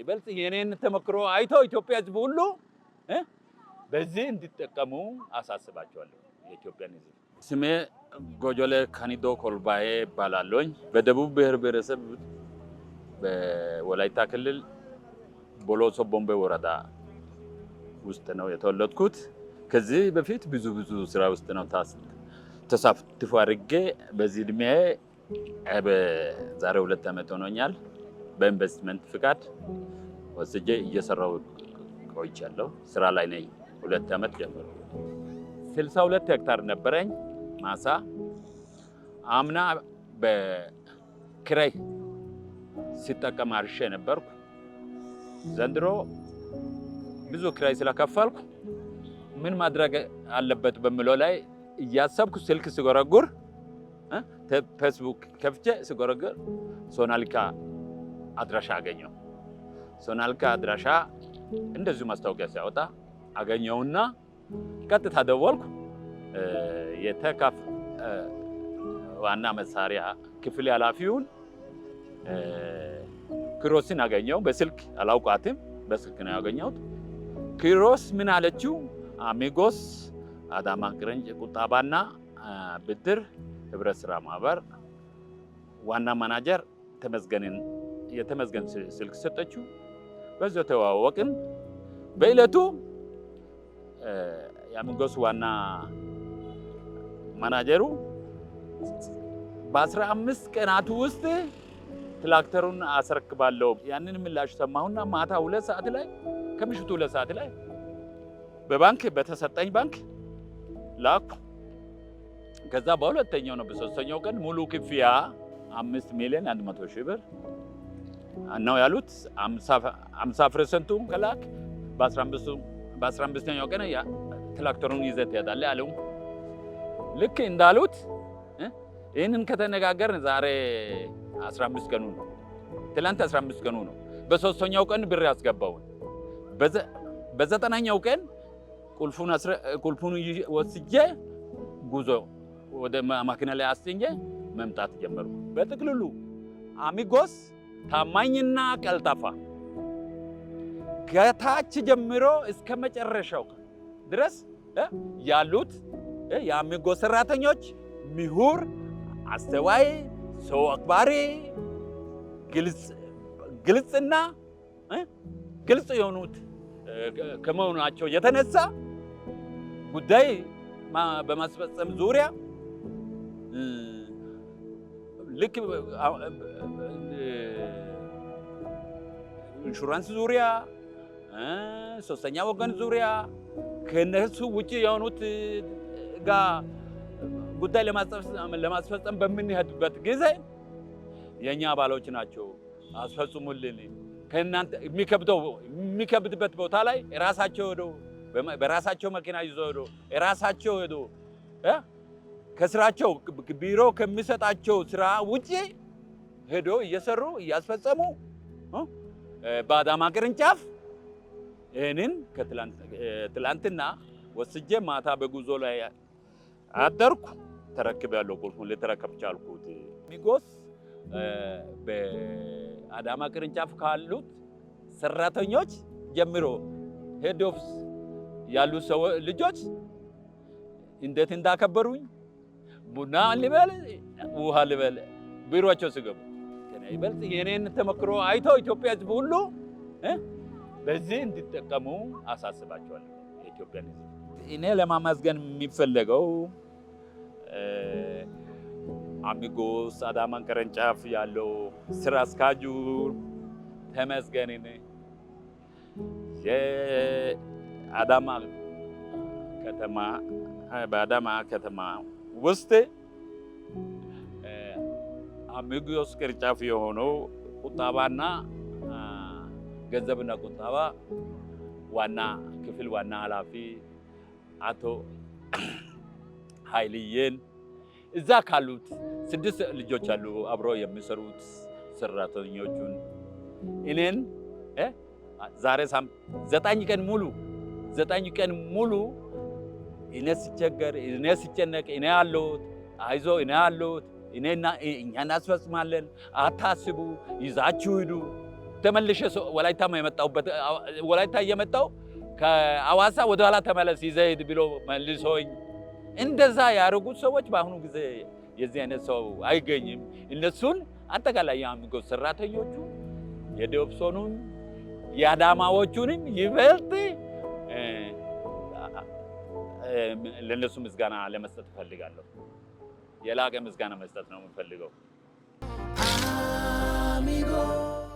ይበልጥ የኔን ተመክሮ አይቶ ኢትዮጵያ ሕዝብ ሁሉ በዚህ እንዲጠቀሙ አሳስባቸዋለሁ። የኢትዮጵያን ሕዝብ ስሜ ጎጆሌ ካኒዶ ኮልባዬ ይባላለኝ። በደቡብ ብሔር ብሔረሰብ በወላይታ ክልል ቦሎሶ ቦምቤ ወረዳ ውስጥ ነው የተወለድኩት። ከዚህ በፊት ብዙ ስራ ውስጥ ነው ተሳትፎ አድርጌ በዚህ እድሜ በዛሬ 2 ዓመት ሆኖኛል። በኢንቨስትመንት ፍቃድ ወስጄ እየሰራው ቆይቻለሁ። ስራ ላይ ነኝ 2 ዓመት ጀምሮ። 62 ሄክታር ነበረኝ ማሳ። አምና በክራይ ሲጠቀም አርሼ ነበርኩ። ዘንድሮ ብዙ ክራይ ስለከፈልኩ ምን ማድረግ አለበት በሚለው ላይ እያሰብኩ ስልክ ስጎረጉር ፌስቡክ ከፍቼ ስጎረጉር ሶናሊካ አድራሻ አገኘው። ሶናሊካ አድራሻ እንደዚሁ ማስታወቂያ ሲያወጣ አገኘውና ቀጥታ ደወልኩ። የተካፍ ዋና መሳሪያ ክፍል ኃላፊውን ክሮስን አገኘው። በስልክ አላውቃትም፣ በስልክ ነው ያገኘሁት። ክሮስ ምን አለችው? አሚጎስ አዳማ ቅርንጫፍ ቁጠባና ብድር ህብረት ስራ ማህበር ዋና ማናጀር የተመስገን ስልክ ሰጠችው። በዚያው ተዋወቅን። በእለቱ የአሚጎስ ዋና ማናጀሩ በ15 ቀናት ውስጥ ትራክተሩን አስረክባለሁ ያንን ምላሽ ሰማሁና ማታ 2 ሰዓት ላይ ከምሽቱ 2 ሰዓት ላይ በባንክ በተሰጠኝ ባንክ ላኩ። ከዛ በሁለተኛው ነው በሶስተኛው ቀን ሙሉ ክፍያ 5,100,000 ብር ነው ያሉት። 50% ከላክ በ15ኛው ቀን ትራክተሩን ይዘህ ትሄዳለህ አለው። ልክ እንዳሉት ይህንን ከተነጋገርን ዛሬ 15 ቀኑ ነው። ትላንት 15 ቀኑ ነው። በሶስተኛው ቀን ብር ያስገባውን በ9ኛው ቀን ቁልፉን ወስጄ ጉዞ ወደ ማኪና ላይ አስጭኜ መምጣት ጀመርኩ። በጥቅልሉ አሚጎስ ታማኝና ቀልጣፋ ከታች ጀምሮ እስከ መጨረሻው ድረስ ያሉት የአሚጎስ ሰራተኞች ምሁር፣ አስተዋይ፣ ሰው አክባሪ፣ ግልጽና ግልጽ የሆኑት ከመሆናቸው የተነሳ ጉዳይ በማስፈጸም ዙሪያ ልክ ኢንሹራንስ ዙሪያ፣ ሶስተኛ ወገን ዙሪያ ከነሱ ውጪ የሆኑት ጋር ጉዳይ ለማስፈጸም በምንሄድበት ጊዜ የኛ አባሎች ናቸው አስፈጽሙልን። ከእናንተ የሚከብድበት ቦታ ላይ ራሳቸው ሄዶ በራሳቸው መኪና ይዞ ሄዶ ራሳቸው ሄዶ ከስራቸው ቢሮ ከሚሰጣቸው ስራ ውጪ ሄዶ እየሰሩ እያስፈጸሙ በአዳማ ቅርንጫፍ ይህንን ትላንትና ወስጄ ማታ በጉዞ ላይ አደርኩ። ተረክቤያለሁ። ቁልፉን ልተረከብ ቻልኩት። አሚጎስ በአዳማ ቅርንጫፍ ካሉት ሰራተኞች ጀምሮ ሄድ ኦፊስ ያሉ ልጆች እንዴት እንዳከበሩኝ ቡና ልበል ውሃ ልበል ቢሮአቸው ሲገቡ ይበልጥ የኔን ተመክሮ አይቶ ኢትዮጵያ ሕዝብ ሁሉ በዚህ እንዲጠቀሙ አሳስባቸዋለሁ። የኢትዮጵያን ሕዝብ እኔ ለማመስገን የሚፈለገው አሚጎስ አዳማ ቅርንጫፍ ያለው ስራ አስኪያጁ ተመስገንን፣ በአዳማ ከተማ ውስጥ አሚጎስ ቅርንጫፍ የሆነው ቁጠባና ገንዘብና ቁጠባ ዋና ክፍል ዋና ኃላፊ አቶ ኃይልዬን እዛ ካሉት 6 ልጆች አሉ አብሮ የሚሰሩት ሰራተኞቹን እኔን ዛሬ 9 ቀን ሙሉ እኔ ሲቸገር እኔ ሲጨነቅ እኔ ያለሁት አይዞ እኔ ያለሁት እኛ እናስፈጽማለን፣ አታስቡ፣ ይዛችሁ ሂዱ ተመልሼ ወላይታ የመጣሁበት ወላይታ እየመጣሁ ከአዋሳ ወደ ኋላ ተመለስ ይዘህ ብሎ መልሶኝ እንደዛ ያደረጉት ሰዎች በአሁኑ ጊዜ የዚህ አይነት ሰው አይገኝም። እነሱን አጠቃላይ የአሚጎ ሰራተኞቹ የደብሶኑን የአዳማዎቹንም ይበልጥ ለነሱ ምስጋና ለመስጠት እፈልጋለሁ። የላቀ ምስጋና መስጠት ነው የምፈልገው።